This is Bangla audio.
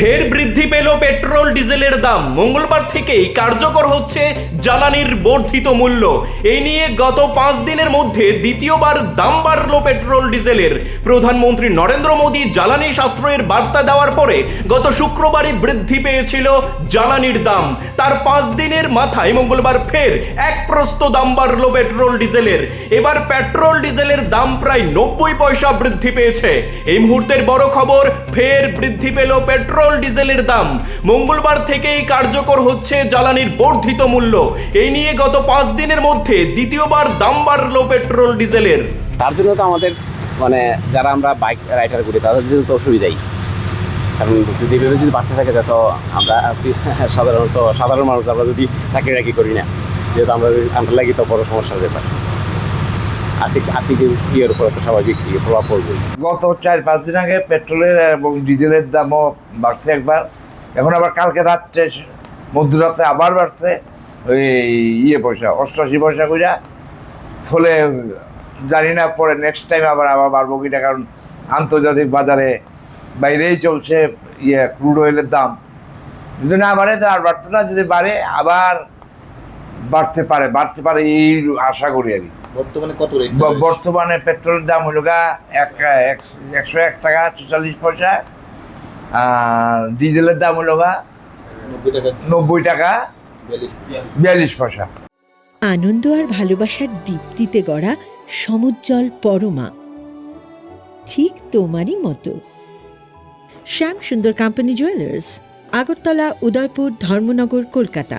ফের বৃদ্ধি পেল পেট্রোল ডিজেলের দাম। মঙ্গলবার থেকেই কার্যকর হচ্ছে জ্বালানির বর্ধিত মূল্য। এই নিয়ে গত 5 দিনের মধ্যে দ্বিতীয়বার দাম বাড়ল পেট্রোল ডিজেলের। প্রধানমন্ত্রী নরেন্দ্র মোদী জ্বালানি সাশ্রয়ের বার্তা দেওয়ার পরে গত শুক্রবারই বৃদ্ধি পেয়েছিল জ্বালানির দাম। তার 5 দিনের মাথায় মঙ্গলবার ফের এক প্রস্ত দাম বাড়ল পেট্রোল ডিজেলের। এবার পেট্রোল ডিজেলের দাম প্রায় 90 পয়সা বৃদ্ধি পেয়েছে। এই মুহূর্তের বড় খবর, ফের বৃদ্ধি পেল পেট্রোল ডিজেলের দাম। মঙ্গলবার থেকেই কার্যকর হচ্ছে জ্বালানির বর্ধিত মূল্য। এই নিয়ে গত 5 দিনের মধ্যে দ্বিতীয়বার দাম বাড়ল পেট্রোল ডিজেলের। তার জন্য তো আমাদের যারা আমরা বাইক রাইডার করি তাদের জন্য তো অসুবিধাই, কারণ যদি এভাবে যদি বাড়তে থাকে তো আমরা সাধারণ মানুষ আমরা যদি চাকরি রাখি করি না, যেহেতু আমরা লাগি তো বড় সমস্যার ব্যাপার। আর্থিক ইয়ের উপরে তো স্বাভাবিক প্রভাব পড়বে। গত 4-5 দিন আগে পেট্রোলের এবং ডিজেলের দামও বাড়ছে একবার, এখন আবার কালকে রাত্রে মধ্যরাতে আবার বাড়ছে ওই পয়সা 88 পয়সা কইরা। ফলে জানি না পরে নেক্সট টাইম আবার বাড়বো কিনা, কারণ আন্তর্জাতিক বাজারে বাইরেই চলছে ক্রুড অয়েলের দাম। যদি না বাড়ে তো আর বাড়তে না, যদি বাড়ে আবার বাড়তে পারে এই আশা করি আর কি। বর্তমানে কত রেট? বর্তমানে পেট্রোলের দাম হলো 101 টাকা 44 পয়সা, আর ডিজেলের দাম হলো 90 টাকা 42 পয়সা। আনন্দ আর ভালোবাসার দীপ্তিতে গড়া সমুজ্জ্বল পরমা, ঠিক তোমারই মতো। শ্যাম সুন্দর কোম্পানি জুয়েলার্স, আগরতলা, উদয়পুর, ধর্মনগর, কলকাতা।